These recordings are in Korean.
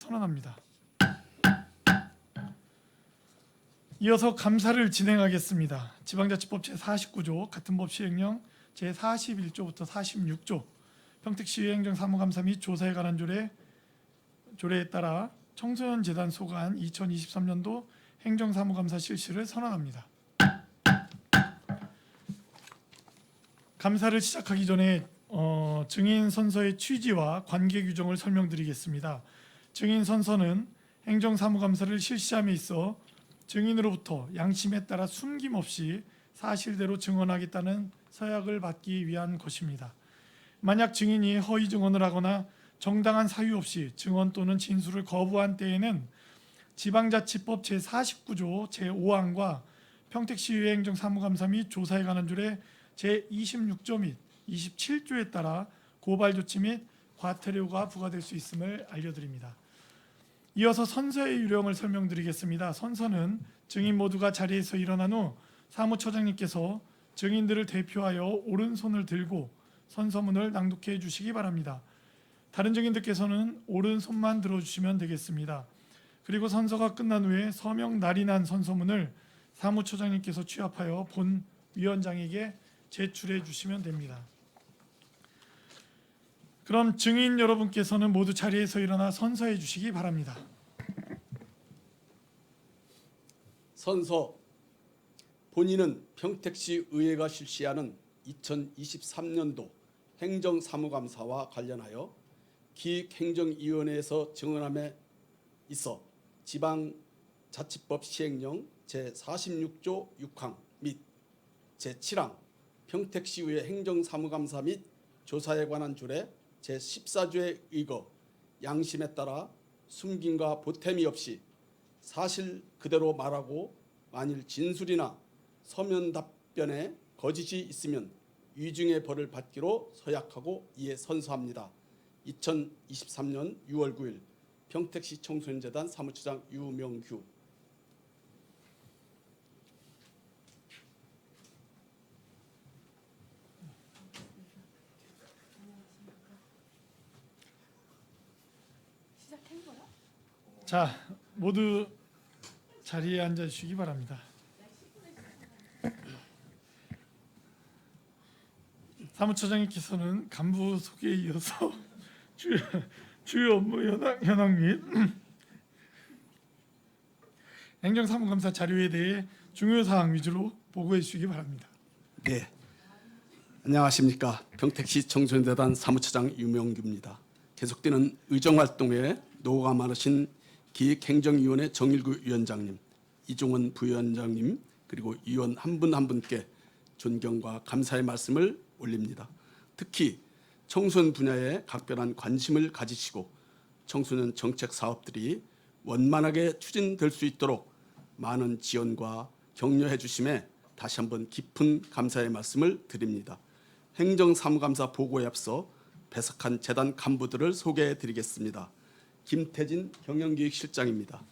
선언합니다. 이어서 감사를 진행하겠습니다. 지방자치법 제49조 같은 법 시행령 제41조부터 46조 평택시 행정사무감사 및 조사에 관한 조례에 따라 청소년재단 소관 2023년도 행정사무감사 실시를 선언합니다. 감사를 시작하기 전에 증인 선서의 취지와 관계 규정을 설명드리겠습니다. 증인 선서는 행정사무감사를 실시함에 있어 증인으로부터 양심에 따라 숨김없이 사실대로 증언하겠다는 서약을 받기 위한 것입니다. 만약 증인이 허위 증언을 하거나 정당한 사유 없이 증언 또는 진술을 거부한 때에는 지방자치법 제49조 제5항과 평택시의회 행정사무감사 및 조사에 관한 조례 제26조 및 27조에 따라 고발 조치 및 과태료가 부과될 수 있음을 알려드립니다. 이어서 선서의 유령을 설명드리겠습니다. 선서는 증인 모두가 자리에서 일어난 후 사무처장님께서 증인들을 대표하여 오른손을 들고 선서문을 낭독해 주시기 바랍니다. 다른 증인들께서는 오른손만 들어주시면 되겠습니다. 그리고 선서가 끝난 후에 서명 날이 난 선서문을 사무처장님께서 취합하여 본 위원장에게 제출해 주시면 됩니다. 그럼 증인 여러분께서는 모두 자리에서 일어나 선서해 주시기 바랍니다. 선서. 본인은 평택시 의회가 실시하는 2023년도 행정사무감사와 관련하여 기획행정위원회에서 증언함에 있어 지방자치법 시행령 제46조 6항 및 제7항 평택시의회 행정사무감사 및 조사에 관한 조례 제14조에 의거 양심에 따라 숨김과 보탬이 없이 사실 그대로 말하고 만일 진술이나 서면 답변에 거짓이 있으면 위증의 벌을 받기로 서약하고 이에 선서합니다. 2023년 6월 9일 평택시 청소년재단 사무처장 유명규. 자, 모두 자리에 앉아 주시기 바랍니다. 사무처장님께서는 간부 소개에 이어서 주요 업무 현황 및 행정사무감사 자료에 대해 중요 사항 위주로 보고해 주시기 바랍니다. 네, 안녕하십니까. 평택시 청소년재단 사무처장 유명규입니다. 계속되는 의정활동에 노고가 많으신 기획행정위원회 정일구 위원장님, 이종원 부위원장님, 그리고 위원 한 분 한 분께 존경과 감사의 말씀을 올립니다. 특히 청소년 분야에 각별한 관심을 가지시고 청소년 정책 사업들이 원만하게 추진될 수 있도록 많은 지원과 격려해 주심에 다시 한번 깊은 감사의 말씀을 드립니다. 행정사무감사 보고에 앞서 배석한 재단 간부들을 소개해 드리겠습니다. 김태진 경영기획실장입니다.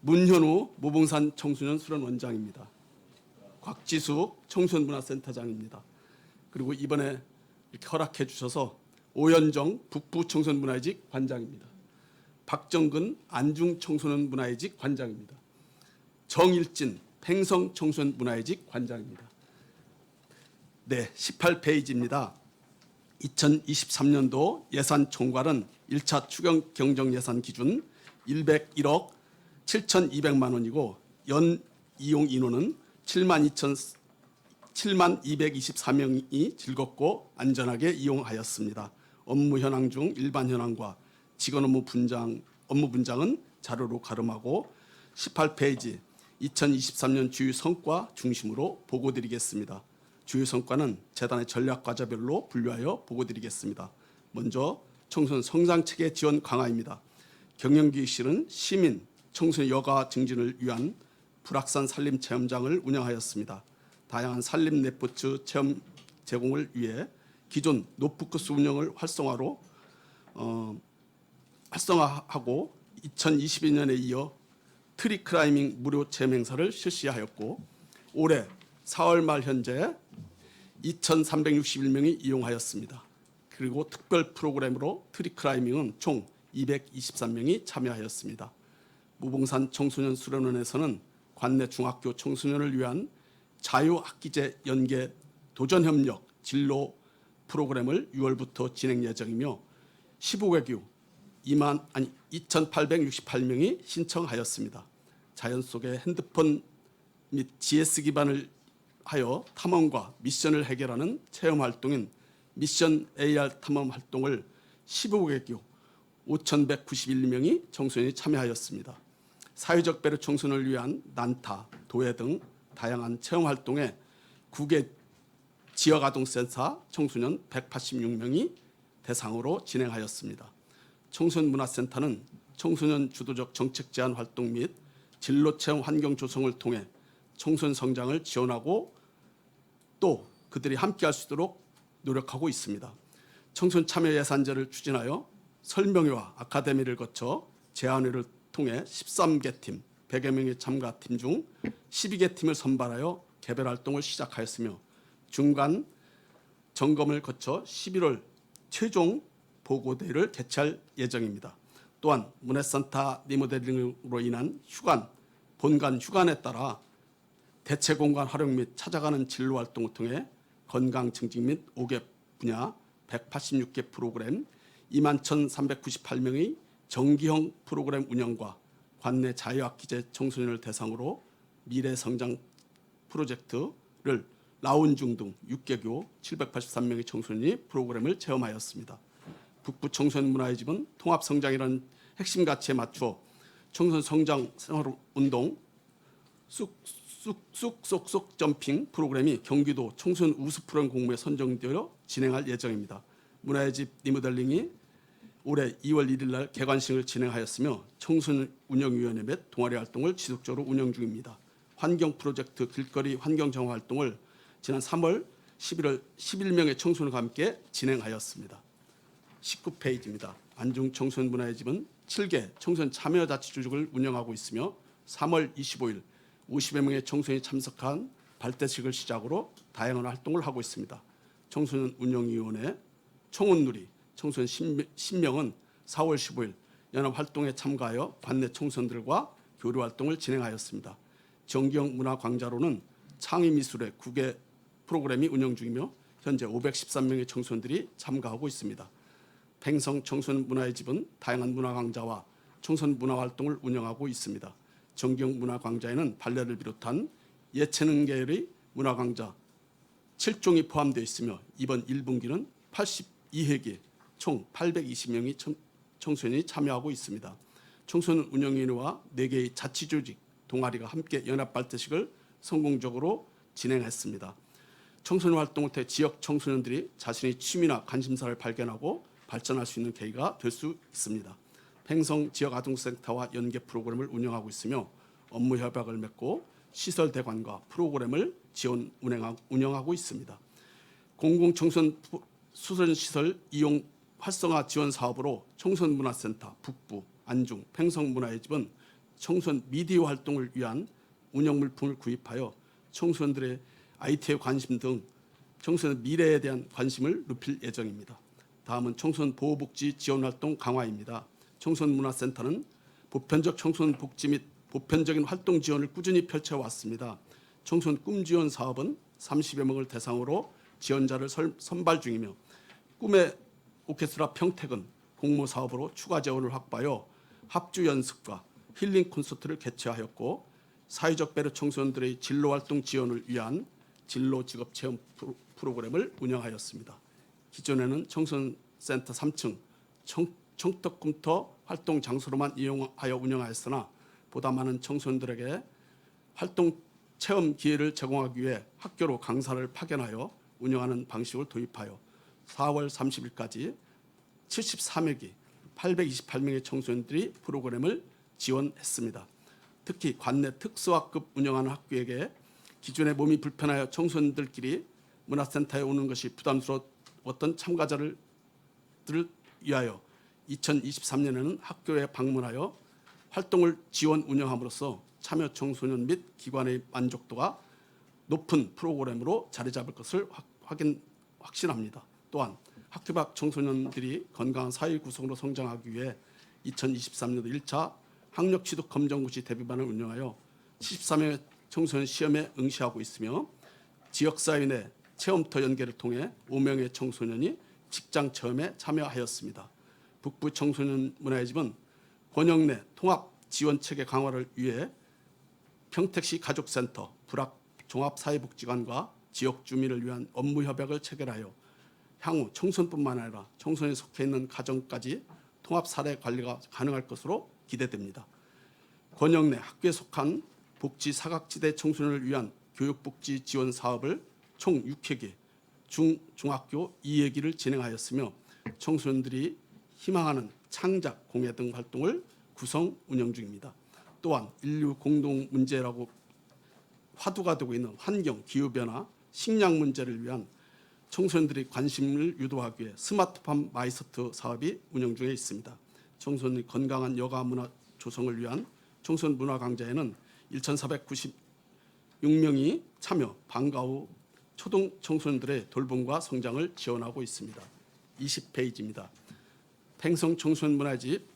문현우 모봉산 청소년 수련원장입니다. 곽지숙 청소년문화센터장입니다. 그리고 이번에 이렇게 허락해 주셔서 오현정 북부 청소년문화회직 관장입니다. 박정근 안중 청소년문화회직 관장입니다. 정일진 팽성 청소년문화회직 관장입니다. 네, 18페이지입니다. 2023년도 예산 총괄은 1차 추경 경정 예산 기준 101억 7,200만 원이고 연 이용 인원은 7224명이 즐겁고 안전하게 이용하였습니다. 업무 현황 중 일반 현황과 직원 업무 분장은 자료로 가름하고 18페이지 2023년 주요 성과 중심으로 보고드리겠습니다. 주요 성과는 재단의 전략과제별로 분류하여 보고드리겠습니다. 먼저 청소년 성장체계 지원 강화입니다. 경영기획실은 시민, 청소년 여가 증진을 위한 불악산 산림 체험장을 운영하였습니다. 다양한 산림 레포츠 체험 제공을 위해 기존 노프코스 운영을 활성화하고 2022년에 이어 트리 클라이밍 무료 체험 행사를 실시하였고 올해 4월 말 현재 2,361명이 이용하였습니다. 그리고 특별 프로그램으로 트리 클라이밍은 총 223명이 참여하였습니다. 무봉산 청소년 수련원에서는 관내 중학교 청소년을 위한 자유학기제 연계 도전협력 진로 프로그램을 6월부터 진행 예정이며 15개교 2,868명이 신청하였습니다. 자연 속의 핸드폰 및 GS 기반을 하여 탐험과 미션을 해결하는 체험 활동인 미션 AR 탐험 활동을 15개교 5,191명이 청소년이 참여하였습니다. 사회적 배려 청소년을 위한 난타, 도예 등 다양한 체험 활동에 9개 지역아동센터 청소년 186명이 대상으로 진행하였습니다. 청소년문화센터는 청소년 주도적 정책 제안 활동 및 진로체험 환경 조성을 통해 청소년 성장을 지원하고 또 그들이 함께할 수 있도록 노력하고 있습니다. 청소년 참여 예산제를 추진하여 설명회와 아카데미를 거쳐 제안회를 통해 13개 팀, 100여 명의 참가팀 중 12개 팀을 선발하여 개별 활동을 시작하였으며 중간 점검을 거쳐 11월 최종 보고대회를 개최할 예정입니다. 또한 문화센터 리모델링으로 인한 본관 휴관에 따라 대체 공간 활용 및 찾아가는 진로 활동을 통해 건강 증진 및 5개 분야 186개 프로그램 21,398명의 정기형 프로그램 운영과 관내 자유학기제 청소년을 대상으로 미래성장 프로젝트를 라운중 등 6개교 783명의 청소년이 프로그램을 체험하였습니다. 북부 청소년 문화의 집은 통합성장이라는 핵심 가치에 맞춰 청소년 성장 생활운동 쑥쑥 점핑 프로그램이 경기도 청소년 우수 프로그램 공모에 선정되어 진행할 예정입니다. 문화의 집 리모델링이 올해 2월 1일 날 개관식을 진행하였으며 청소년 운영위원회 및 동아리 활동을 지속적으로 운영 중입니다. 환경 프로젝트 길거리 환경 정화 활동을 지난 3월 11월 11명의 청소년과 함께 진행하였습니다. 19페이지입니다. 안중 청소년 문화의 집은 7개 청소년 참여 자치조직을 운영하고 있으며 3월 25일 50여 명의 청소년이 참석한 발대식을 시작으로 다양한 활동을 하고 있습니다. 청소년 운영위원회 청운누리 청소년 10명은 4월 15일 연합활동에 참가하여 관내 청소년들과 교류활동을 진행하였습니다. 정기형 문화광자로는 창의미술의 9개 프로그램이 운영 중이며 현재 513명의 청소년들이 참가하고 있습니다. 팽성 청소년 문화의 집은 다양한 문화강좌와 청소년 문화활동을 운영하고 있습니다. 정기형 문화광자에는 발레를 비롯한 예체능 계열의 문화강좌 7종이 포함되어 있으며 이번 1분기는 82회기 총 820명의 청소년이 참여하고 있습니다. 청소년 운영위원회와 4개의 자치조직, 동아리가 함께 연합발대식을 성공적으로 진행했습니다. 청소년 활동을 통해 지역 청소년들이 자신의 취미나 관심사를 발견하고 발전할 수 있는 계기가 될 수 있습니다. 팽성 지역아동센터와 연계 프로그램을 운영하고 있으며 업무 협약을 맺고 시설 대관과 프로그램을 지원 운영하고 있습니다. 공공청소년 수련시설 이용 활성화 지원 사업으로 청소년문화센터 북부, 안중, 팽성문화의 집은 청소년 미디어 활동을 위한 운영 물품을 구입하여 청소년들의 IT에 관심 등 청소년 미래에 대한 관심을 높일 예정입니다. 다음은 청소년 보호복지 지원 활동 강화입니다. 청소년문화센터는 보편적 청소년 복지 및 보편적인 활동 지원을 꾸준히 펼쳐왔습니다. 청소년 꿈 지원 사업은 30여 명을 대상으로 지원자를 선발 중이며 꿈의 오케스트라 평택은 공모 사업으로 추가 재원을 확보하여 합주 연습과 힐링 콘서트를 개최하였고 사회적 배려 청소년들의 진로 활동 지원을 위한 진로 직업 체험 프로그램을 운영하였습니다. 기존에는 청소년센터 3층 청떡꿈터 활동 장소로만 이용하여 운영하였으나 보다 많은 청소년들에게 활동 체험 기회를 제공하기 위해 학교로 강사를 파견하여 운영하는 방식을 도입하여 4월 30일까지 73회기 828명의 청소년들이 프로그램을 지원했습니다. 특히 관내 특수학급 운영하는 학교에게 기존에 몸이 불편하여 청소년들끼리 문화센터에 오는 것이 부담스러웠던 참가자들을 위하여 2023년에는 학교에 방문하여 활동을 지원 운영함으로써 참여 청소년 및 기관의 만족도가 높은 프로그램으로 자리 잡을 것을 확신합니다. 또한 학교 밖 청소년들이 건강한 사회 구성으로 성장하기 위해 2023년도 1차 학력 취득 검정고시 대비반을 운영하여 73명의 청소년 시험에 응시하고 있으며 지역사회 내 체험터 연계를 통해 5명의 청소년이 직장 체험에 참여하였습니다. 북부 청소년 문화의 집은 권역 내 통합 지원 체계 강화를 위해 평택시 가족센터, 불학 종합사회복지관과 지역 주민을 위한 업무 협약을 체결하여 향후 청소년뿐만 아니라 청소년이 속해 있는 가정까지 통합 사례 관리가 가능할 것으로 기대됩니다. 권역 내 학교에 속한 복지 사각지대 청소년을 위한 교육복지 지원 사업을 총 6회기 중학교 2회기를 진행하였으며 청소년들이 희망하는 창작, 공예 등 활동을 구성 운영 중입니다. 또한 인류 공동 문제라고 화두가 되고 있는 환경, 기후변화, 식량 문제를 위한 청소년들이 관심을 유도하기 위해 스마트팜 마이서트 사업이 운영 중에 있습니다. 청소년의 건강한 여가 문화 조성을 위한 청소년 문화 강좌에는 1,496명이 참여, 방과 후 초등 청소년들의 돌봄과 성장을 지원하고 있습니다. 20페이지입니다. 팽성 청소년 문화집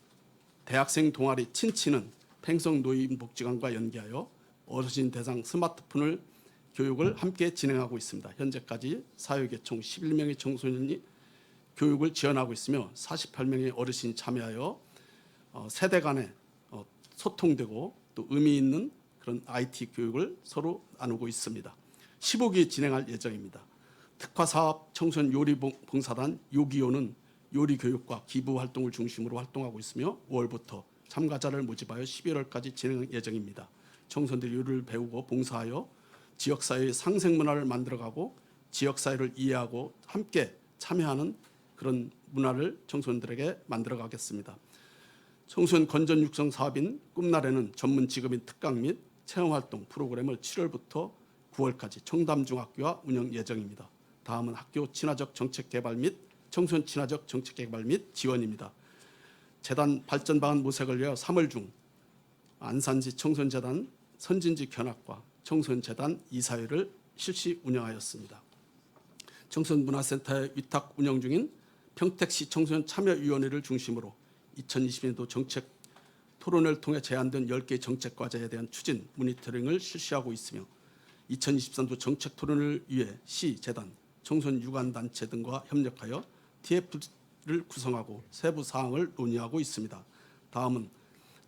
대학생 동아리 친치는 팽성 노인복지관과 연계하여 어르신 대상 스마트폰을 교육을 함께 진행하고 있습니다. 현재까지 사육에 총 11명의 청소년이 교육을 지원하고 있으며 48명의 어르신이 참여하여 세대 간에 소통되고 또 의미 있는 그런 IT 교육을 서로 나누고 있습니다. 15기 진행할 예정입니다. 특화사업 청소년 요리봉사단 요기요는 요리 교육과 기부 활동을 중심으로 활동하고 있으며 5월부터 참가자를 모집하여 11월까지 진행 예정입니다. 청소년들이 요리를 배우고 봉사하여 지역사회의 상생문화를 만들어가고 지역사회를 이해하고 함께 참여하는 그런 문화를 청소년들에게 만들어가겠습니다. 청소년 건전 육성 사업인 꿈날에는 전문 직업인 특강 및 체험활동 프로그램을 7월부터 9월까지 청담중학교와 운영 예정입니다. 다음은 학교 친화적 정책 개발 및 청소년 친화적 정책 개발 및 지원입니다. 재단 발전 방안 모색을 위하여 3월 중 안산시 청소년재단 선진지 견학과 청소년재단 이사회를 실시 운영하였습니다. 청소년문화센터의 위탁 운영 중인 평택시 청소년 참여위원회를 중심으로 2020년도 정책 토론회를 통해 제안된 10개의 정책 과제에 대한 추진 모니터링을 실시하고 있으며 2023도 정책 토론을 위해 시, 재단, 청소년 유관단체 등과 협력하여 TF를 구성하고 세부 사항을 논의하고 있습니다. 다음은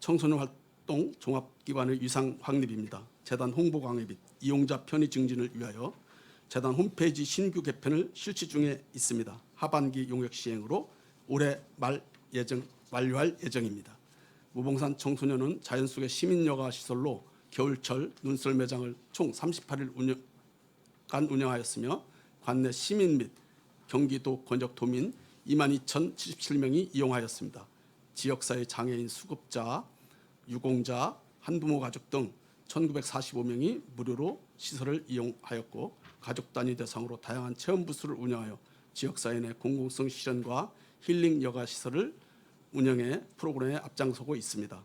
청소년 활동 종합기관의 위상 확립입니다. 재단 홍보 강화 및 이용자 편의 증진을 위하여 재단 홈페이지 신규 개편을 실시 중에 있습니다. 하반기 용역 시행으로 올해 말 완료할 예정입니다. 무봉산 청소년은 자연 속의 시민 여가 시설로 겨울철 눈썰 매장을 총 38일 운영하였으며 관내 시민 및 경기도 권역 도민 22,077명이 이용하였습니다. 지역사회 장애인 수급자, 유공자, 한부모 가족 등 1,945명이 무료로 시설을 이용하였고 가족 단위 대상으로 다양한 체험 부스를 운영하여 지역사회 내 공공성 실현과 힐링 여가 시설을 운영해 프로그램에 앞장서고 있습니다.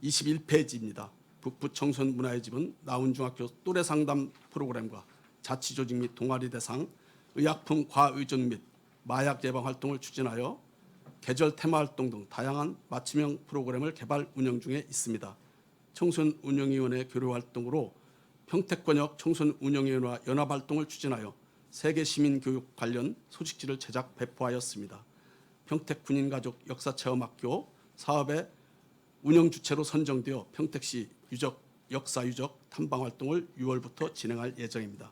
21페이지입니다. 북부 청소년 문화의 집은 나운중학교 또래 상담 프로그램과 자치조직 및 동아리 대상 의약품 과의존 및 마약 예방 활동을 추진하여 계절 테마 활동 등 다양한 맞춤형 프로그램을 개발 운영 중에 있습니다. 청소년 운영위원회 교류 활동으로 평택권역 청소년 운영위원회와 연합 활동을 추진하여 세계 시민 교육 관련 소식지를 제작 배포하였습니다. 평택 군인가족 역사체험학교 사업의 운영 주체로 선정되어 평택시 역사 유적 탐방 활동을 6월부터 진행할 예정입니다.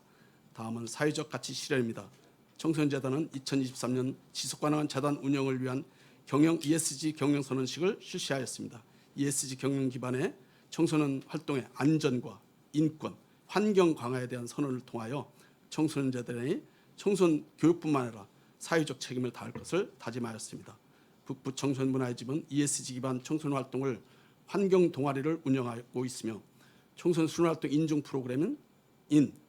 다음은 사회적 가치 실현입니다. 청소년재단은 2023년 지속가능한 재단 운영을 위한 경영 ESG 경영선언식을 실시하였습니다. ESG 경영 기반의 청소년 활동의 안전과 인권, 환경 강화에 대한 선언을 통하여 청소년재단이 청소년 교육뿐만 아니라 사회적 책임을 다할 것을 다짐하였습니다. 북부 청소년 문화의 집은 ESG 기반 청소년 활동을 환경 동아리를 운영하고 있으며 청소년 순환활동 인증 프로그램인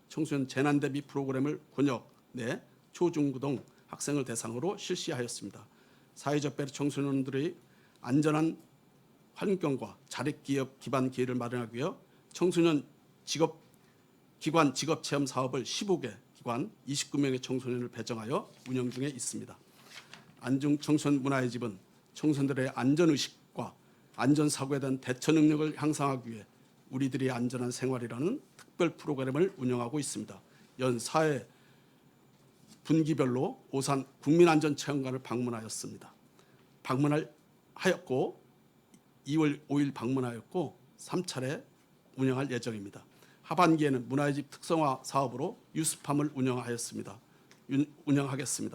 청소년 재난 대비 프로그램을 권역 내 초중고등 학생을 대상으로 실시하였습니다. 사회적 배려 청소년들의 안전한 환경과 자립기업 기반 기회를 마련하기 위해 청소년 기관 직업체험 사업을 15개 기관 29명의 청소년을 배정하여 운영 중에 있습니다. 안중 청소년 문화의 집은 청소년들의 안전의식과 안전사고에 대한 대처 능력을 향상하기 위해 우리들이 안전한 생활이라는 특별 프로그램을 운영하고 있습니다. 연 4회 분기별로 오산 국민안전체험관을 방문하였습니다. 방문하였고 2월 5일 방문하였고 3차례 운영할 예정입니다. 하반기에는 문화의 집 특성화 사업으로 유스팜을 운영하겠습니다.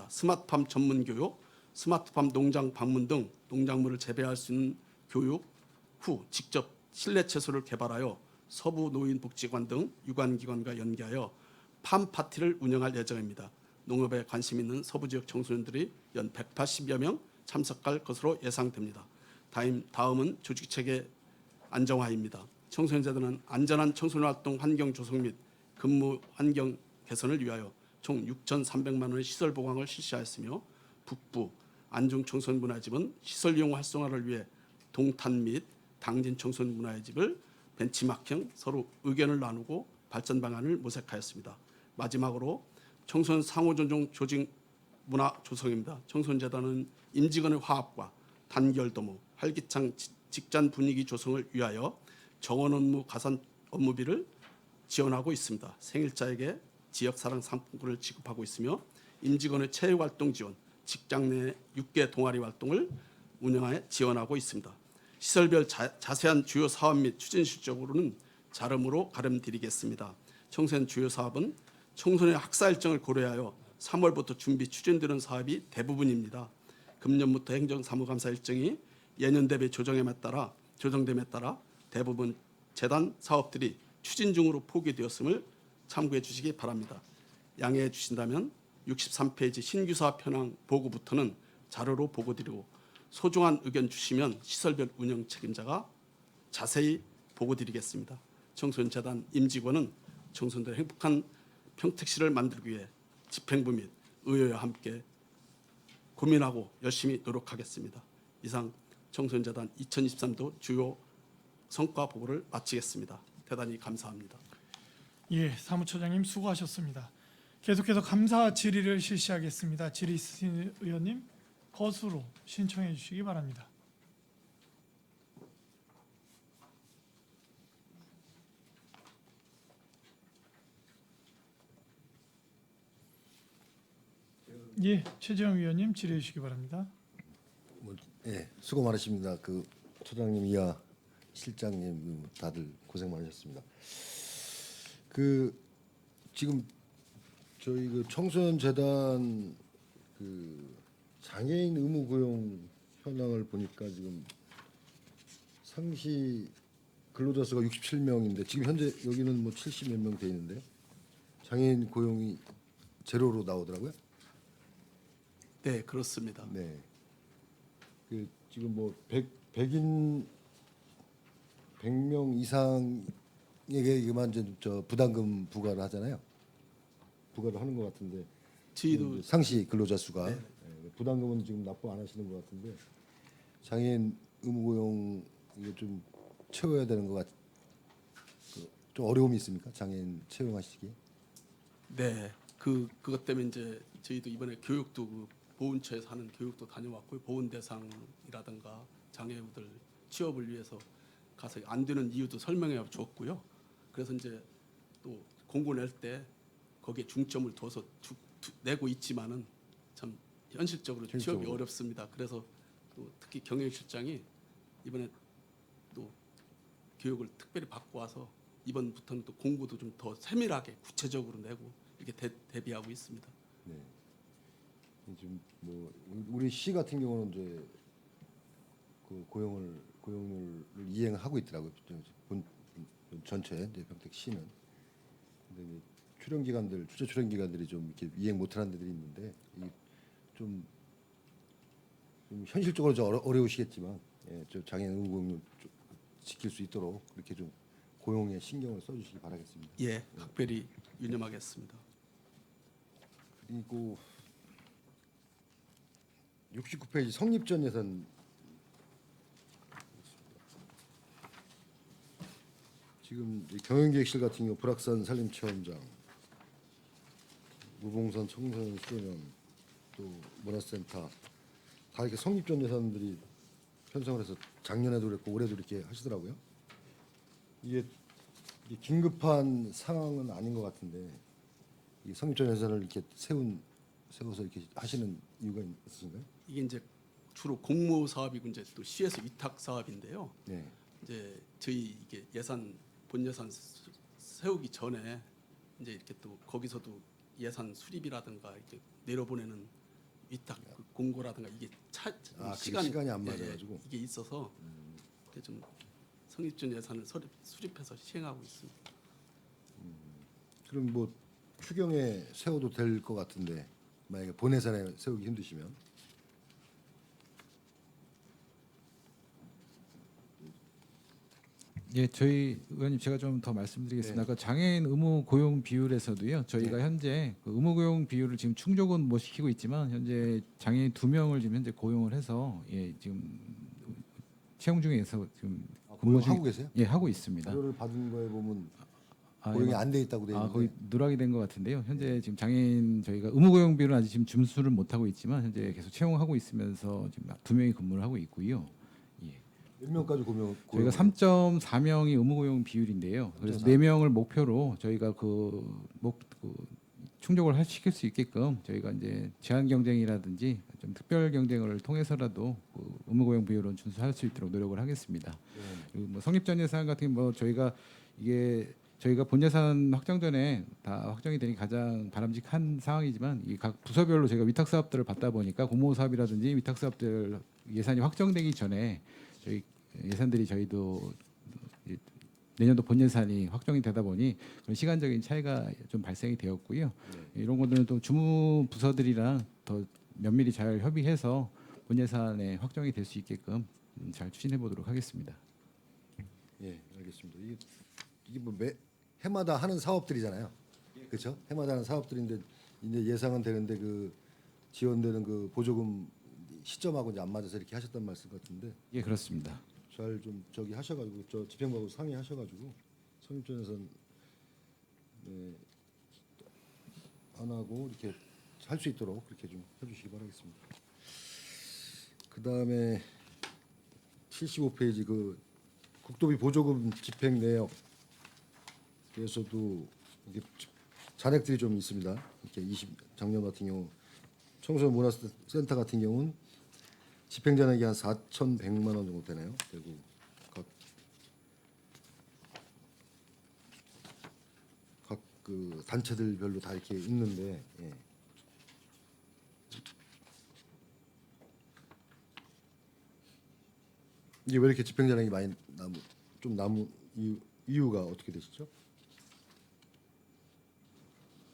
스마트팜 전문 교육, 스마트팜 농장 방문 등 농작물을 재배할 수 있는 교육 후 직접 실내 채소를 개발하여 서부 노인복지관 등 유관기관과 연계하여 팜 파티를 운영할 예정입니다. 농업에 관심 있는 서부 지역 청소년들이 연 180여 명 참석할 것으로 예상됩니다. 다음은 조직체계 안정화입니다. 청소년재단은 안전한 청소년 활동 환경 조성 및 근무 환경 개선을 위하여 총 6,300만 원의 시설 보강을 실시하였으며 북부 안중 청소년 문화집은 시설 이용 활성화를 위해 동탄 및 당진 청소년 문화집을 벤치마킹 서로 의견을 나누고 발전 방안을 모색하였습니다. 마지막으로 청소년 상호존중 조직 문화 조성입니다. 청소년재단은 임직원의 화합과 단결 도모, 활기찬 직장 분위기 조성을 위하여 정원 업무 가산 업무비를 지원하고 있습니다. 생일자에게 지역사랑 상품권을 지급하고 있으며 임직원의 체육활동 지원, 직장 내 6개 동아리 활동을 운영하여 지원하고 있습니다. 시설별 자세한 주요 사업 및 추진 실적으로는 자름으로 가름드리겠습니다. 청소년 주요 사업은 청소년 학사 일정을 고려하여 3월부터 준비 추진되는 사업이 대부분입니다. 금년부터 행정사무감사 일정이 예년 대비 조정됨에 따라 대부분 재단 사업들이 추진 중으로 포기되었음을 참고해 주시기 바랍니다. 양해해 주신다면 63페이지 신규 사업 현황 보고부터는 자료로 보고드리고 소중한 의견 주시면 시설별 운영 책임자가 자세히 보고드리겠습니다. 청소년재단 임직원은 청소년들의 행복한 평택시를 만들기 위해 집행부 및 의회와 함께 고민하고 열심히 노력하겠습니다. 이상 청소년재단 2023도 주요 성과 보고를 마치겠습니다. 대단히 감사합니다. 예, 사무처장님 수고하셨습니다. 계속해서 감사 질의를 실시하겠습니다. 질의 있으신 의원님 거수로 신청해 주시기 바랍니다. 예, 최재형 의원님 질의해 주시기 바랍니다. 예, 수고 많으십니다. 그 처장님 이하 실장님 다들 고생 많으셨습니다. 그 지금 저희 그 청소년 재단 그 장애인 의무 고용 현황을 보니까 지금 상시 근로자 수가 67명인데 지금 현재 여기는 뭐 70몇 명 돼 있는데 장애인 고용이 제로로 나오더라고요. 네, 그렇습니다. 네. 그 지금 뭐 100인 100명 이상에게만 이제 저 부담금 부과를 하잖아요. 부과를 하는 것 같은데 저희도 상시 근로자 수가 예, 부담금은 지금 납부 안 하시는 것 같은데 장애인 의무고용 이게 좀 채워야 되는 것 같. 좀 어려움이 있습니까? 장애인 채용하시기에? 네, 그것 때문에 이제 저희도 이번에 교육도 그 보훈처에서 하는 교육도 다녀왔고요. 보훈 대상이라든가 장애우들 취업을 위해서 가서 안 되는 이유도 설명해 줬고요. 그래서 이제 또 공고 낼 때 거기에 중점을 둬서 내고 있지만은 참 현실적으로 취업이 어렵습니다. 그래서 또 특히 경영실장이 이번에 또 교육을 특별히 받고 와서 이번부터는 또 공고도 좀 더 세밀하게 구체적으로 내고 이렇게 대비하고 있습니다. 네. 지금 뭐 우리 시 같은 경우는 이제 그 고용을 이행하고 있더라고요. 전체 이제 평택 시는. 근데 이제 주최 출연 기관들이 좀 이렇게 이행 못하는 데들이 있는데 이게 좀 현실적으로 좀 어려우시겠지만 예, 저 장애인 의무고용을 지킬 수 있도록 그렇게 좀 고용에 신경을 써주시기 바라겠습니다. 예, 각별히 유념하겠습니다. 그리고 69페이지 성립전 예산 지금 경영기획실 같은 경우 불악산 산림체험장, 무봉산 청소년 수련원, 또 문화센터 다 이렇게 성립전 예산들이 편성을 해서 작년에도 그랬고 올해도 이렇게 하시더라고요. 이게 긴급한 상황은 아닌 것 같은데 이 성립전 예산을 이렇게 세워서 이렇게 하시는 이유가 있으신가요? 이게 이제 주로 공모 사업이고 이제 또 시에서 위탁 사업인데요. 네. 이제 저희 이게 본 예산 세우기 전에 이제 이렇게 또 거기서도 예산 수립이라든가 이렇게 내려보내는 위탁 그 공고라든가 이게 그게 시간이 시간이 안 예, 맞아가지고. 이게 있어서 이렇게 좀 성립전 예산을 수립해서 시행하고 있습니다. 그럼 뭐 추경에 세워도 될 것 같은데 만약에 본 예산에 세우기 힘드시면 예, 저희 의원님 제가 좀 더 말씀드리겠습니다. 네. 아까 장애인 의무 고용 비율에서도요. 저희가 네. 현재 그 의무 고용 비율을 지금 충족은 못 시키고 있지만 현재 장애인 2명을 지금 현재 고용을 해서 지금 채용 중에서 지금 근무 중 하고 계세요? 예, 하고 있습니다. 자료를 받은 거에 보면 아, 고용이 예, 안 돼 있다고 돼 있는데 거의 누락이 된 것 같은데요. 현재 지금 장애인 저희가 의무 고용 비율은 아직 지금 줌수를 못 하고 있지만 현재 계속 채용하고 있으면서 지금 2명이 근무를 하고 있고요. 예. 몇 명까지 저희가 3.4명이 의무 고용 비율인데요. 그래서 3.4. 4명을 목표로 저희가 충족을 시킬 수 있게끔 저희가 이제 제한 경쟁이라든지 좀 특별 경쟁을 통해서라도 그 의무 고용 비율은 준수할 수 있도록 노력을 하겠습니다. 그리고 뭐 성립전 예산 같은 뭐 저희가 본 예산 확정 전에 다 확정이 되니 가장 바람직한 상황이지만 이 각 부서별로 저희가 위탁 사업들을 받다 보니까 공모 사업이라든지 위탁 사업들 예산이 확정되기 전에 저희 예산들이 저희도 내년도 본 예산이 확정이 되다 보니 그런 시간적인 차이가 좀 발생이 되었고요. 이런 것들은 또 주무 부서들이랑 더 면밀히 잘 협의해서 본 예산에 확정이 될 수 있게끔 잘 추진해 보도록 하겠습니다. 예, 알겠습니다. 이게 뭐 해마다 하는 사업들이잖아요. 그렇죠? 해마다 하는 사업들인데 이제 예상은 되는데 그 지원되는 그 보조금 시점하고 이제 안 맞아서 이렇게 하셨단 말씀 같은데 예, 그렇습니다. 잘 좀 저기 하셔가지고 저 집행부하고 상의하셔가지고 성립전에서 안 하고 이렇게 할 수 있도록 그렇게 좀 해주시기 바라겠습니다. 그 다음에 75페이지 그 국도비 보조금 집행 내역에서도 이게 잔액들이 좀 있습니다. 이렇게 작년 같은 경우 청소년 문화센터 같은 경우는 집행 잔액이 한 4,100만 원 정도 되나요? 되고 각 그 단체들별로 다 이렇게 있는데 예. 이게 왜 이렇게 집행 잔액이 많이 남은 이유가 어떻게 되시죠?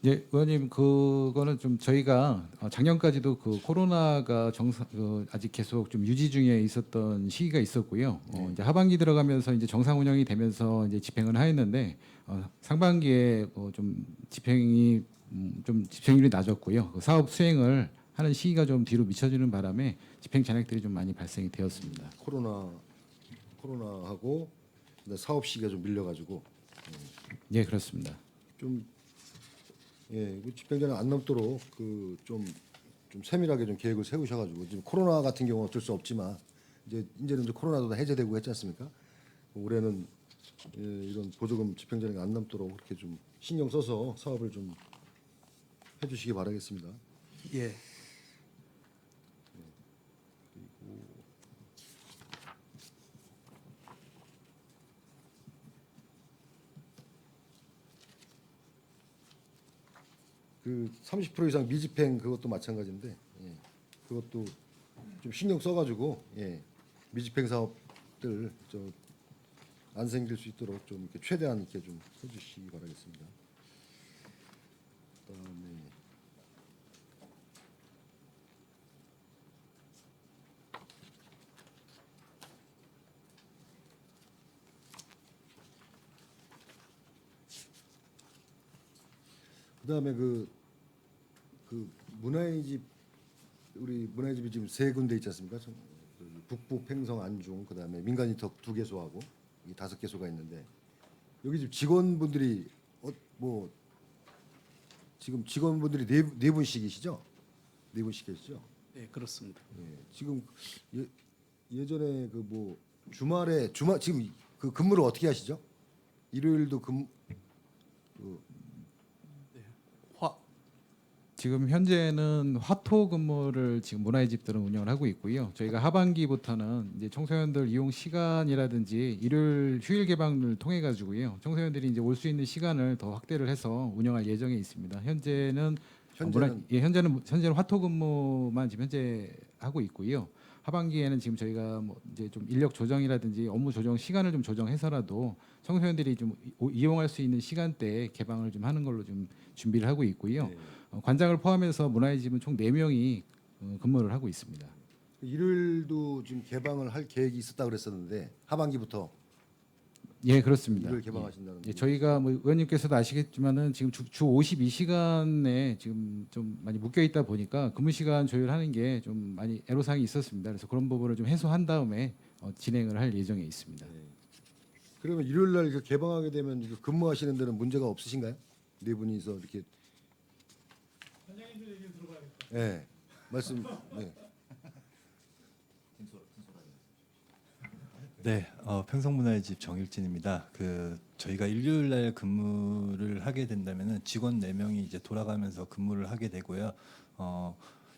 예, 의원님 그거는 좀 저희가 작년까지도 그 코로나가 아직 계속 좀 유지 중에 있었던 시기가 있었고요. 이제 하반기 들어가면서 이제 정상 운영이 되면서 이제 집행을 하였는데 상반기에 좀 집행이 좀 집행률이 낮았고요. 그 사업 수행을 하는 시기가 좀 뒤로 미쳐지는 바람에 집행 잔액들이 좀 많이 발생이 되었습니다. 코로나하고 사업 시기가 좀 밀려가지고 예, 그렇습니다. 좀 그 집행자는 안 넘도록 그 좀 세밀하게 좀 계획을 세우셔가지고 지금 코로나 같은 경우 어쩔 수 없지만 이제는 이제 코로나도 다 해제되고 했지 않습니까? 올해는 이런 보조금 집행자가 안 남도록 그렇게 좀 신경 써서 사업을 좀 해주시기 바라겠습니다. 예. 그 30% 이상 미집행 그것도 마찬가지인데 그것도 좀 신경 써가지고 미집행 사업들 안 생길 수 있도록 좀 이렇게 최대한 이렇게 좀 해주시기 바라겠습니다. 그다음에 그 문화의 집 우리 문화의 집이 지금 3군데 있지 않습니까? 북부 팽성 안중 그다음에 민간이턱 2개소하고 이 5개소가 있는데 여기 지금 직원분들이 지금 직원분들이 네 분씩이시죠? 네 분씩 계시죠? 예, 그렇습니다. 지금 예전에 그 뭐 주말 지금 그 근무를 어떻게 하시죠? 일요일도 화 지금 현재는 화토 근무를 지금 문화의 집들은 운영을 하고 있고요. 저희가 하반기부터는 이제 청소년들 이용 시간이라든지 일요일 휴일 개방을 통해 가지고요. 청소년들이 이제 올 수 있는 시간을 더 확대를 해서 운영할 예정에 있습니다. 현재는 현재는 화토 근무만 지금 현재 하고 있고요. 하반기에는 지금 저희가 뭐 이제 좀 인력 조정이라든지 업무 조정 시간을 좀 조정해서라도 청소년들이 좀 이용할 수 있는 시간대에 개방을 좀 하는 걸로 좀 준비를 하고 있고요. 네. 관장을 포함해서 문화의 집은 총 4명이 근무를 하고 있습니다. 일요일도 지금 개방을 할 계획이 있었다 그랬었는데 하반기부터 예, 그렇습니다. 일요일 개방하신다는. 예, 저희가 뭐 의원님께서도 아시겠지만은 지금 주 52시간에 지금 좀 많이 묶여 있다 보니까 근무 시간 조율하는 게 좀 많이 애로사항이 있었습니다. 그래서 그런 부분을 좀 해소한 다음에 진행을 할 예정에 있습니다. 그러면 일요일 날 이렇게 개방하게 되면 이거 근무하시는 데는 문제가 없으신가요? 네 분이서 이렇게. 관장님들 얘기 들어봐야겠다. 네. 말씀. 네. 네, 평성문화의 집 정일진입니다. 저희가 일요일 날 근무를 하게 된다면은 직원 4명이 이제 돌아가면서 근무를 하게 되고요.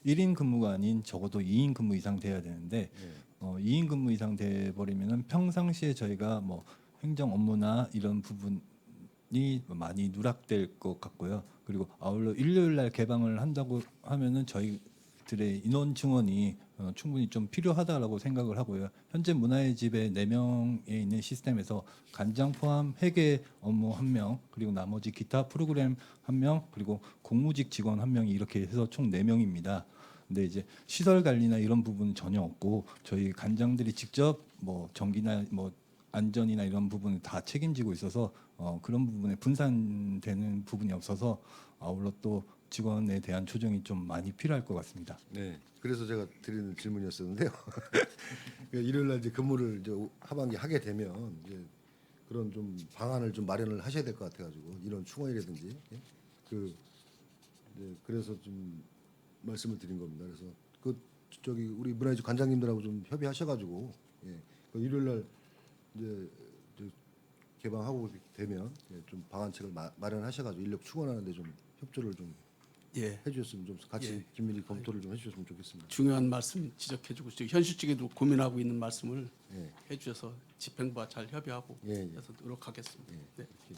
1인 근무가 아닌 적어도 2인 근무 이상 돼야 되는데 2인 근무 이상 돼 버리면은 평상시에 저희가 뭐 행정 업무나 이런 부분이 많이 누락될 것 같고요. 그리고 아울러 일요일 날 개방을 한다고 하면은 저희들의 인원 증원이 충분히 좀 필요하다라고 생각을 하고요. 현재 문화의 집에 4명에 있는 시스템에서 간장 포함 회계 업무 1명, 그리고 나머지 기타 프로그램 1명, 그리고 공무직 직원 1명이 이렇게 해서 총 4명입니다. 근데 이제 시설 관리나 이런 부분은 전혀 없고 저희 간장들이 직접 뭐 전기나 뭐 안전이나 이런 부분을 다 책임지고 있어서 그런 부분에 분산되는 부분이 없어서 아울러 또 직원에 대한 조정이 좀 많이 필요할 것 같습니다. 네. 그래서 제가 드리는 질문이었었는데요. 일요일 날 이제 근무를 이제 하반기 하게 되면 이제 그런 좀 방안을 좀 마련을 하셔야 될 것 같아가지고 이런 충원이라든지 그래서 좀 말씀을 드린 겁니다. 그래서 저기 우리 문화예술 관장님들하고 좀 협의하셔가지고 그 일요일 날 이제 개방하고 되면 좀 방안책을 마련하셔가지고 인력 충원하는데 좀 협조를 좀 예. 해주셨으면 좀 같이 예. 긴밀히 검토를 좀 해주셨으면 좋겠습니다. 중요한 말씀 지적해주고 현실적으로 고민하고 있는 말씀을 예. 해주셔서 집행부와 잘 협의하고 예, 예. 해서 노력하겠습니다. 예. 네. 이렇게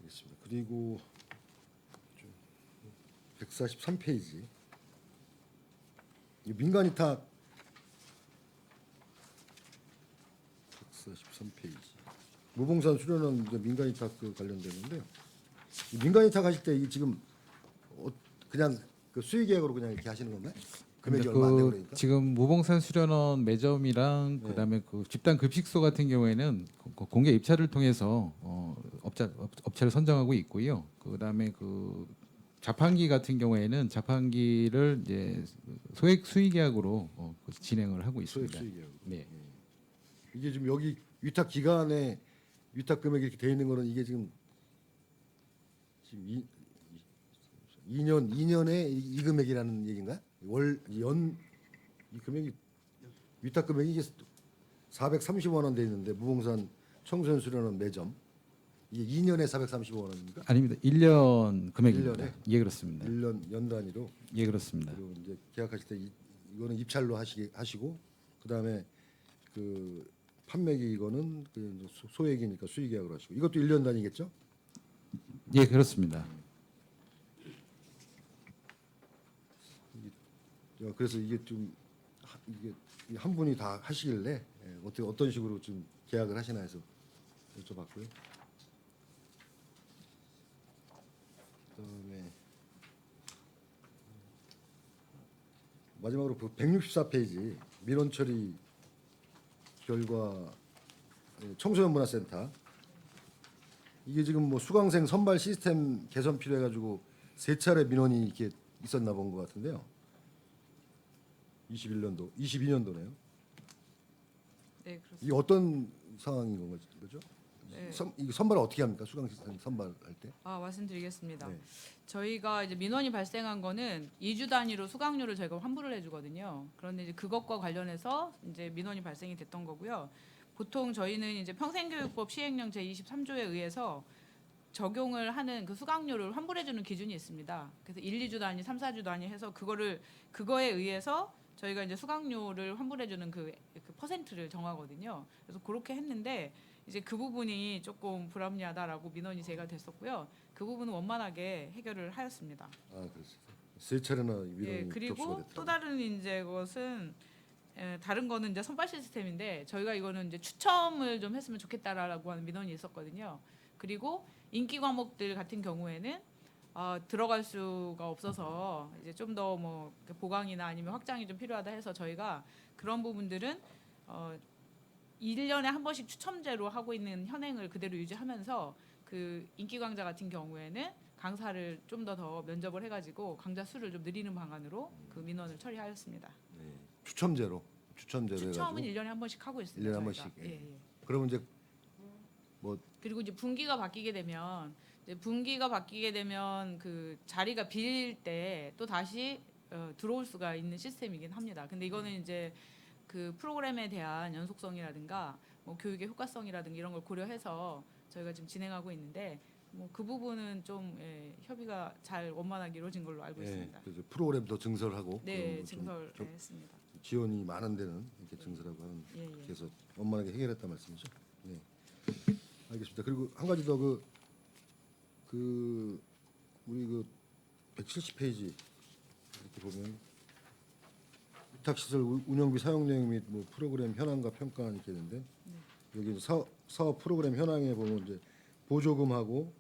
알겠습니다. 그리고 143페이지 민간 위탁 143페이지 무봉산 수련원 이제 민간 위탁 관련되는데요. 이 민간 위탁 하실 때 이 지금 그냥 그 수의 계약으로 그냥 이렇게 하시는 건가요? 금액이 얼마 안 되고 그러니까. 지금 무봉산 수련원 매점이랑 네. 그다음에 그 집단 급식소 같은 경우에는 공개 입찰을 통해서 업체를 선정하고 있고요. 그다음에 그 자판기 같은 경우에는 자판기를 이제 소액 수의 계약으로 진행을 하고 소액 있습니다. 수의 계약. 네. 이게 지금 여기 위탁 기간에 위탁 금액이 이렇게 돼 있는 거는 이게 지금 2년에 이 금액이라는 얘기인가요? 이 금액이 위탁 금액이 이게 430만 원 돼 있는데 무봉산 청소년 수련원 매점 이게 2년에 430만 원입니까? 아닙니다. 1년 금액입니다. 1년에? 예, 그렇습니다. 1년 연 단위로. 예, 그렇습니다. 그리고 이제 계약하실 때 이거는 입찰로 하시고 그다음에 그 판매기 이거는 그 소액이니까 수의 계약으로 하시고 이것도 1년 단위겠죠? 예, 그렇습니다. 그래서 이게 좀 이게 한 분이 다 하시길래 어떤 식으로 좀 계약을 하시나 해서 여쭤봤고요. 그다음에 마지막으로 그 164페이지 민원 처리 결과 청소년 문화센터 이게 지금 뭐 수강생 선발 시스템 개선 필요해가지고 3차례 민원이 이렇게 있었나 본 것 같은데요. 22년도네요. 네, 그렇습니다. 이게 어떤 상황인 거죠? 네. 이거 선발을 어떻게 합니까? 수강 시스템 선발할 때? 말씀드리겠습니다. 네. 저희가 이제 민원이 발생한 거는 2주 단위로 수강료를 저희가 환불을 해주거든요. 그런데 이제 그것과 관련해서 이제 민원이 발생이 됐던 거고요. 보통 저희는 이제 평생교육법 시행령 제23조에 의해서 적용을 하는 그 수강료를 환불해주는 기준이 있습니다. 그래서 1, 2주 단위, 3, 4주 단위 해서 그거에 의해서 저희가 이제 수강료를 환불해주는 그 퍼센트를 정하거든요. 그래서 그렇게 했는데 이제 그 부분이 조금 불합리하다라고 민원이 제기됐었고요. 그 부분은 원만하게 해결을 하였습니다. 아, 그렇습니다. 세 차례나 민원이 예, 접수가 그리고 됐더라고요. 또 다른 이제 것은 다른 거는 이제 선발 시스템인데 저희가 이거는 이제 추첨을 좀 했으면 좋겠다라고 하는 민원이 있었거든요. 그리고 인기 과목들 같은 경우에는 들어갈 수가 없어서 이제 좀 더 뭐 보강이나 아니면 확장이 좀 필요하다 해서 저희가 그런 부분들은 1년에 한 번씩 추첨제로 하고 있는 현행을 그대로 유지하면서 그 인기 강좌 같은 경우에는 강사를 좀 더 면접을 해가지고 강좌 수를 좀 늘리는 방안으로 그 민원을 처리하였습니다. 추첨제로 추첨은 해가지고 1년에 한 번씩 하고 있습니다. 1년에 한 저희가. 번씩, 예. 예, 예. 그러면 이제 뭐 그리고 이제 분기가 바뀌게 되면 그 자리가 빌 때 또 다시 들어올 수가 있는 시스템이긴 합니다. 근데 이거는 이제 그 프로그램에 대한 연속성이라든가 뭐 교육의 효과성이라든가 이런 걸 고려해서 저희가 지금 진행하고 있는데 뭐 그 부분은 좀 협의가 잘 원만하게 이루어진 걸로 알고 있습니다. 그래서 프로그램도 증설하고 네, 그런 거좀 증설했습니다. 지원이 많은 데는 이렇게 증설하고 하는 예, 예. 그렇게 해서 원만하게 해결했단 말씀이죠. 네. 알겠습니다. 그리고 한 가지 더 우리 170페이지 이렇게 보면 위탁시설 운영비 사용 내용 및 뭐 프로그램 현황과 평가 이렇게 있는데 여기 사업 프로그램 현황에 보면 이제 보조금하고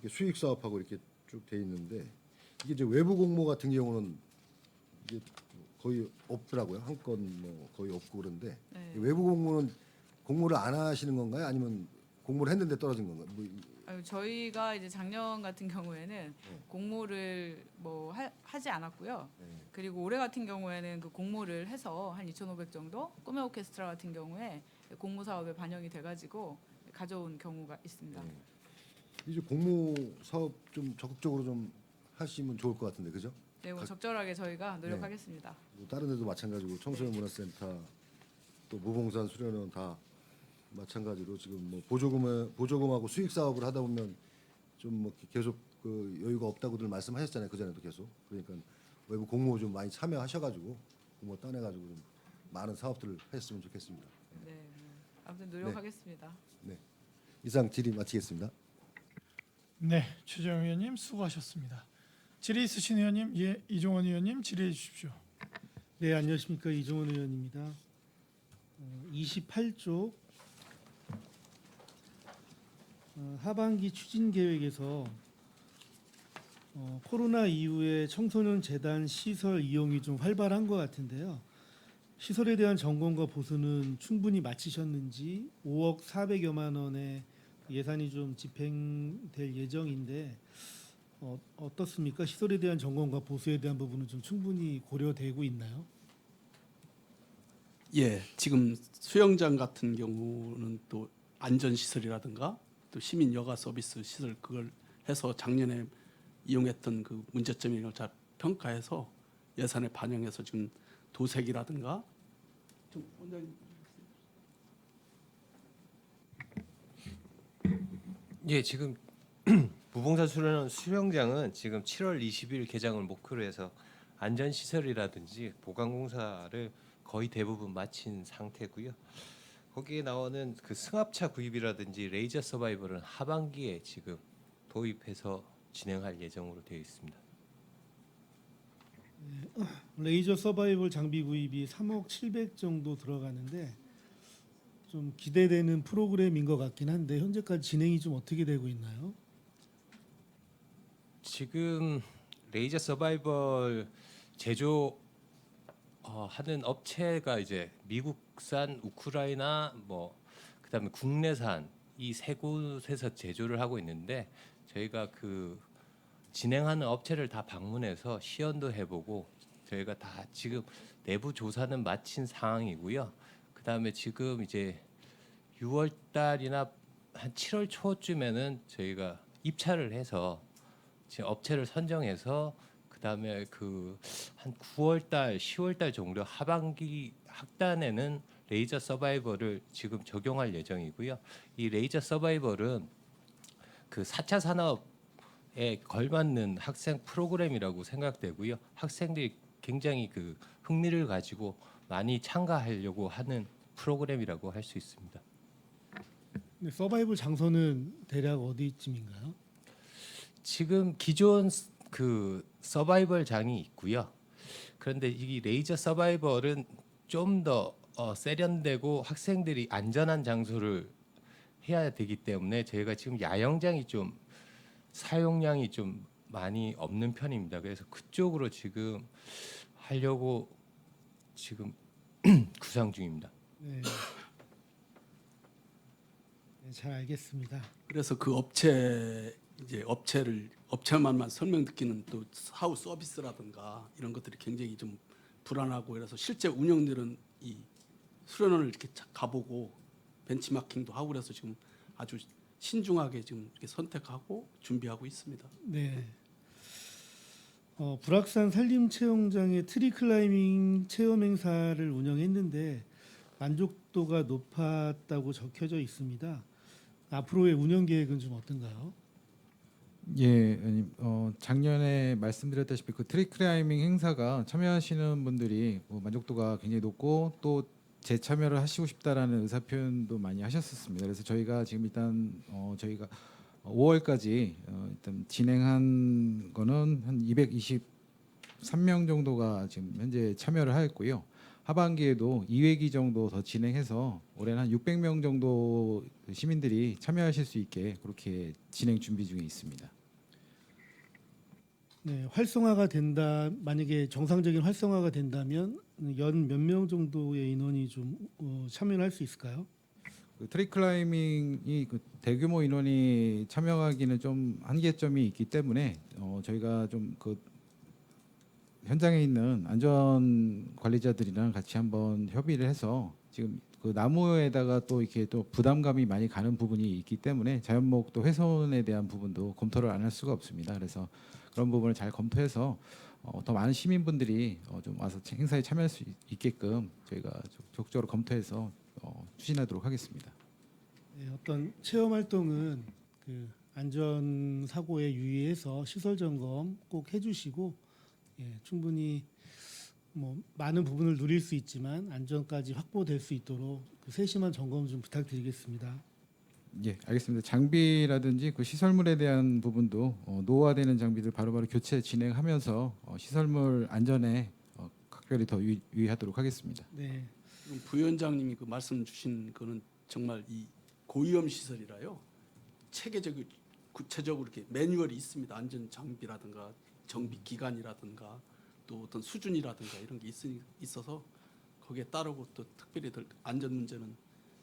이렇게 수익 사업하고 이렇게 쭉 돼 있는데 이게 이제 외부 공모 같은 경우는 이게 거의 없더라고요. 한 건 뭐 거의 없고 그런데 네. 외부 공모는 공모를 안 하시는 건가요? 아니면 공모를 했는데 떨어진 건가요? 저희가 이제 작년 같은 경우에는 공모를 뭐 하지 않았고요. 그리고 올해 같은 경우에는 그 공모를 해서 한 2,500 정도 꿈의 오케스트라 같은 경우에 공모 사업에 반영이 돼가지고 가져온 경우가 있습니다. 이제 공모 사업 좀 적극적으로 좀 하시면 좋을 것 같은데 그죠? 네, 뭐 적절하게 저희가 노력하겠습니다. 뭐 다른 데도 마찬가지고 청소년 문화센터 또 무봉산 수련원 다 마찬가지로 지금 뭐 보조금하고 수익 사업을 하다 보면 좀 뭐 계속 그 여유가 없다고들 말씀하셨잖아요. 그 전에도 계속. 그러니까 외부 공모 좀 많이 참여하셔가지고 공모 따내가지고 좀 많은 사업들을 했으면 좋겠습니다. 네, 아무튼 노력하겠습니다. 네. 이상 질의 마치겠습니다. 네, 최재형 의원님 수고하셨습니다. 질의 있으신 의원님, 예, 이종원 의원님 질의해 주십시오. 네, 안녕하십니까. 이종원 의원입니다. 28조 하반기 추진 계획에서 코로나 이후에 청소년 재단 시설 이용이 좀 활발한 것 같은데요. 시설에 대한 점검과 보수는 충분히 마치셨는지 5억 400여만 원의 예산이 좀 집행될 예정인데 어떻습니까? 시설에 대한 점검과 보수에 대한 부분은 좀 충분히 고려되고 있나요? 예, 지금 수영장 같은 경우는 또 안전 시설이라든가 또 시민 여가 서비스 시설 그걸 해서 작년에 이용했던 그 문제점을 잘 평가해서 예산에 반영해서 지금 도색이라든가 좀 원장님. 예, 지금 무봉산 수영장은 지금 7월 20일 개장을 목표로 해서 안전 시설이라든지 보강 공사를 거의 대부분 마친 상태고요. 거기에 나오는 그 승합차 구입이라든지 레이저 서바이벌은 하반기에 지금 도입해서 진행할 예정으로 되어 있습니다. 레이저 서바이벌 장비 구입이 3억 700 정도 들어가는데 좀 기대되는 프로그램인 것 같긴 한데 현재까지 진행이 좀 어떻게 되고 있나요? 지금 레이저 서바이벌 제조 하는 업체가 이제 미국산, 우크라이나 뭐 그다음에 국내산 이 세 곳에서 제조를 하고 있는데 저희가 그 진행하는 업체를 다 방문해서 시연도 해보고 저희가 다 지금 내부 조사는 마친 상황이고요. 그다음에 지금 이제 6월 달이나 한 7월 초쯤에는 저희가 입찰을 해서 지금 업체를 선정해서 그다음에 그 한 9월달, 10월달 정도 하반기 학단에는 레이저 서바이벌을 지금 적용할 예정이고요. 이 레이저 서바이벌은 그 4차 산업에 걸맞는 학생 프로그램이라고 생각되고요. 학생들이 굉장히 그 흥미를 가지고 많이 참가하려고 하는 프로그램이라고 할 수 있습니다. 네, 서바이벌 장소는 대략 어디쯤인가요? 지금 기존 그 서바이벌 장이 있고요. 그런데 이 레이저 서바이벌은 좀 더 세련되고 학생들이 안전한 장소를 해야 되기 때문에 저희가 지금 야영장이 좀 사용량이 좀 많이 없는 편입니다. 그래서 그쪽으로 지금 하려고 지금 구상 중입니다. 네. 네, 잘 알겠습니다. 그래서 그 업체만만 설명 듣기는 또 사후 서비스라든가 이런 것들이 굉장히 좀 불안하고, 그래서 실제 운영들은 이 수련원을 이렇게 가보고 벤치마킹도 하고 그래서 지금 아주 신중하게 지금 이렇게 선택하고 준비하고 있습니다. 네. 불악산 산림체험장의 트리클라이밍 체험 행사를 운영했는데 만족도가 높았다고 적혀져 있습니다. 앞으로의 운영 계획은 좀 어떤가요? 예, 아니, 작년에 말씀드렸다시피 그 트리클라이밍 행사가 참여하시는 분들이 만족도가 굉장히 높고 또 재참여를 하시고 싶다라는 의사 표현도 많이 하셨었습니다. 그래서 저희가 지금 일단 저희가 5월까지 일단 진행한 거는 한 223명 정도가 지금 현재 참여를 하였고요. 하반기에도 2회기 정도 더 진행해서 올해는 한 600명 정도 시민들이 참여하실 수 있게 그렇게 진행 준비 중에 있습니다. 네, 활성화가 된다. 만약에 정상적인 활성화가 된다면 연 몇 명 정도의 인원이 좀 참여할 수 있을까요? 그 트리클라이밍이 그 대규모 인원이 참여하기는 좀 한계점이 있기 때문에 저희가 좀 그 현장에 있는 안전 관리자들이랑 같이 한번 협의를 해서 지금 그 나무에다가 또 이렇게 또 부담감이 많이 가는 부분이 있기 때문에 자연목 또 훼손에 대한 부분도 검토를 안 할 수가 없습니다. 그래서 그런 부분을 잘 검토해서 더 많은 시민분들이 좀 와서 행사에 참여할 수 있게끔 저희가 적극적으로 검토해서 추진하도록 하겠습니다. 네, 어떤 체험 활동은 그 안전 사고에 유의해서 시설 점검 꼭 해주시고, 예, 충분히 뭐 많은 부분을 누릴 수 있지만 안전까지 확보될 수 있도록 그 세심한 점검 좀 부탁드리겠습니다. 예, 알겠습니다. 장비라든지 그 시설물에 대한 부분도 노후화되는 장비들 바로바로 교체 진행하면서 시설물 안전에 각별히 더 유의하도록 하겠습니다. 네, 지금 부위원장님이 그 말씀 주신 거는 정말 이 고위험 시설이라요. 체계적으로 구체적으로 이렇게 매뉴얼이 있습니다. 안전 장비라든가 정비 기간이라든가 또 어떤 수준이라든가 이런 게 있어서 거기에 따르고 또 특별히 안전 문제는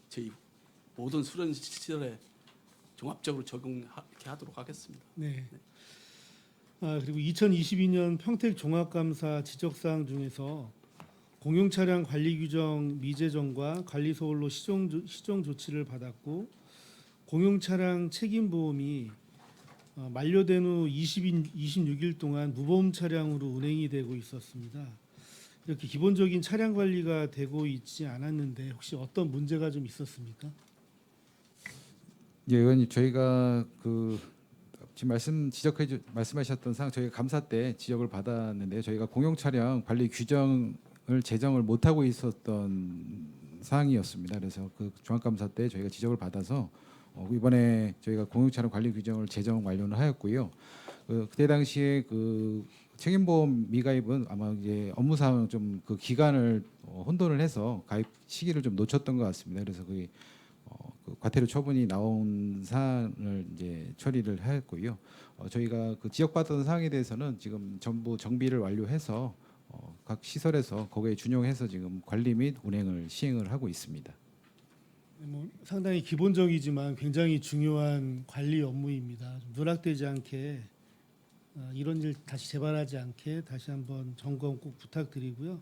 저희 모든 수련 시설에 종합적으로 적용하게 하도록 하겠습니다. 네. 그리고 2022년 평택 종합감사 지적사항 중에서 공용 차량 관리 규정 미제정과 관리 소홀로 시정 조치를 받았고 공용 차량 책임 보험이 만료된 후 26일 동안 무보험 차량으로 운행이 되고 있었습니다. 이렇게 기본적인 차량 관리가 되고 있지 않았는데 혹시 어떤 문제가 좀 있었습니까? 예, 의원님 저희가 그 지금 말씀하셨던 사항 저희가 감사 때 지적을 받았는데 저희가 공용 차량 관리 규정을 제정을 못 하고 있었던 사항이었습니다. 그래서 그 종합감사 때 저희가 지적을 받아서 이번에 저희가 공용 차량 관리 규정을 제정 완료를 하였고요. 그때 당시에 그 책임보험 미가입은 아마 이제 업무상 좀 그 기간을 혼돈을 해서 가입 시기를 좀 놓쳤던 것 같습니다. 그래서 그 과태료 처분이 나온 사안을 이제 처리를 했고요. 저희가 그 지적받던 사항에 대해서는 지금 전부 정비를 완료해서 각 시설에서 거기에 준용해서 지금 관리 및 운행을 시행을 하고 있습니다. 뭐 상당히 기본적이지만 굉장히 중요한 관리 업무입니다. 좀 누락되지 않게 이런 일 다시 재발하지 않게 다시 한번 점검 꼭 부탁드리고요.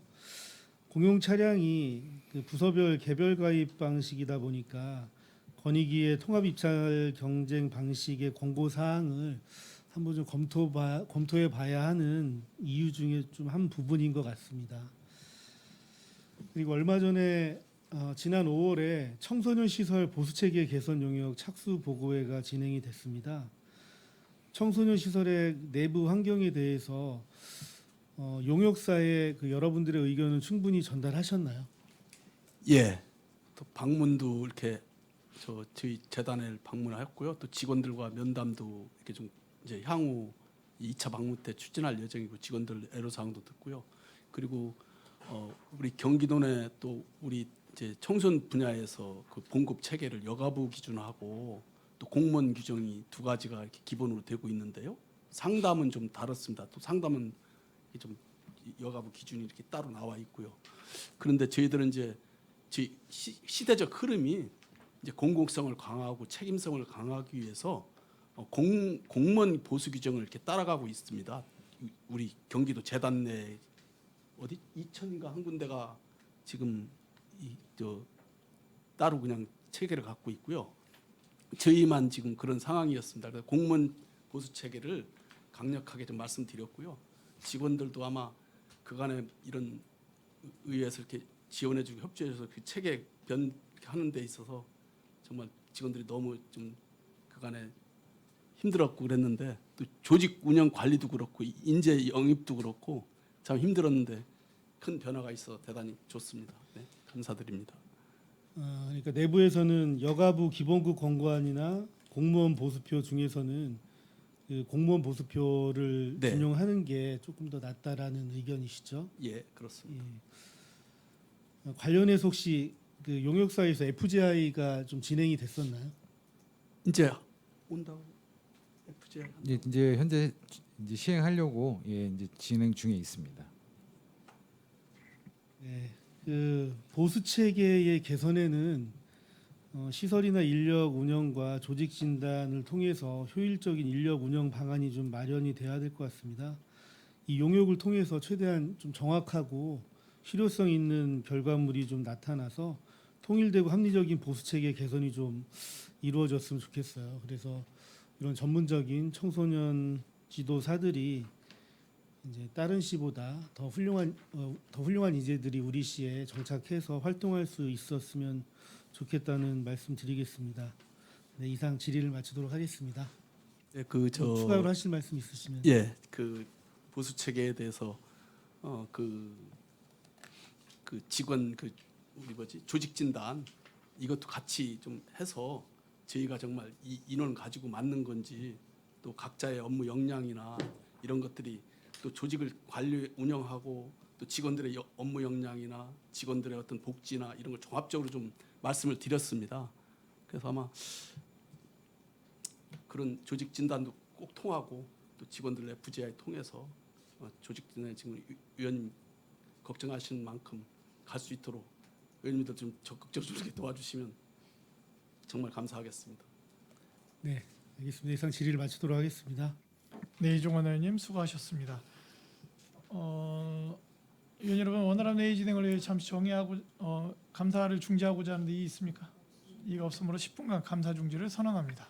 공용 차량이 그 부서별 개별 가입 방식이다 보니까 권익위의 통합 입찰 경쟁 방식의 권고 사항을 한번 좀 검토해 봐야 하는 이유 중에 좀 한 부분인 것 같습니다. 그리고 얼마 전에 지난 5월에 청소년 시설 보수 체계 개선 용역 착수 보고회가 진행이 됐습니다. 청소년 시설의 내부 환경에 대해서 용역사에 그 여러분들의 의견은 충분히 전달하셨나요? 예. 또 방문도 이렇게 저희 재단을 방문하였고요. 또 직원들과 면담도 이렇게 좀 이제 향후 2차 방문 때 추진할 예정이고 직원들 애로사항도 듣고요. 그리고 우리 경기도 내 또 우리 이제 청소년 분야에서 그 봉급 체계를 여가부 기준하고 또 공무원 규정이 두 가지가 이렇게 기본으로 되고 있는데요. 상담은 좀 다릅니다. 또 상담은 좀 여가부 기준이 이렇게 따로 나와 있고요. 그런데 저희들은 이제 시대적 흐름이 이제 공공성을 강화하고 책임성을 강화하기 위해서 공무원 보수 규정을 이렇게 따라가고 있습니다. 우리 경기도 재단 내 어디 2천인가 한 군데가 지금 따로 그냥 체계를 갖고 있고요. 저희만 지금 그런 상황이었습니다. 그래서 공무원 보수 체계를 강력하게 좀 말씀드렸고요. 직원들도 아마 그간에 이런 의회에서 이렇게 지원해주고 협조해서 그 체계 변하는 데 있어서 정말 직원들이 너무 좀 그간에 힘들었고 그랬는데 또 조직 운영 관리도 그렇고 인재 영입도 그렇고 참 힘들었는데 큰 변화가 있어 대단히 좋습니다. 네, 감사드립니다. 그러니까 내부에서는 여가부 기본급 권고안이나 공무원 보수표 중에서는 그 공무원 보수표를 네. 준용하는 게 조금 더 낫다라는 의견이시죠? 예, 그렇습니다. 예. 관련해서 혹시 그 용역사에서 FGI가 좀 진행이 됐었나요? 이제 온다고 FGI 이제 현재 이제 시행하려고 이제 진행 중에 있습니다. 네. 그 보수 체계의 개선에는 시설이나 인력 운영과 조직 진단을 통해서 효율적인 인력 운영 방안이 좀 마련이 돼야 될 것 같습니다. 이 용역을 통해서 최대한 좀 정확하고 실효성 있는 결과물이 좀 나타나서 통일되고 합리적인 보수 체계 개선이 좀 이루어졌으면 좋겠어요. 그래서 이런 전문적인 청소년 지도사들이 이제 다른 시보다 더 훌륭한 인재들이 우리 시에 정착해서 활동할 수 있었으면 좋겠다는 말씀드리겠습니다. 네, 이상 질의를 마치도록 하겠습니다. 네, 추가로 하실 말씀 있으시면. 예, 그 보수 체계에 대해서 그 직원 우리 조직 진단 이것도 같이 좀 해서 저희가 정말 이 인원 가지고 맞는 건지 또 각자의 업무 역량이나 이런 것들이 또 조직을 관리 운영하고 또 직원들의 업무 역량이나 직원들의 어떤 복지나 이런 걸 종합적으로 좀 말씀을 드렸습니다. 그래서 아마 그런 조직 진단도 꼭 통하고 또 직원들 FGI 통해서 조직 진단에 지금 위원님 걱정하시는 만큼 갈 수 있도록 의원님들 좀 적극적으로 이렇게 도와주시면 정말 감사하겠습니다. 네, 알겠습니다. 이상 질의를 마치도록 하겠습니다. 네, 이종원 의원님 수고하셨습니다. 의원 여러분, 원활한 회의 진행을 위해 잠시 정의하고 감사를 중지하고자 하는데 이의 있습니까? 이가 없으므로 10분간 감사 중지를 선언합니다.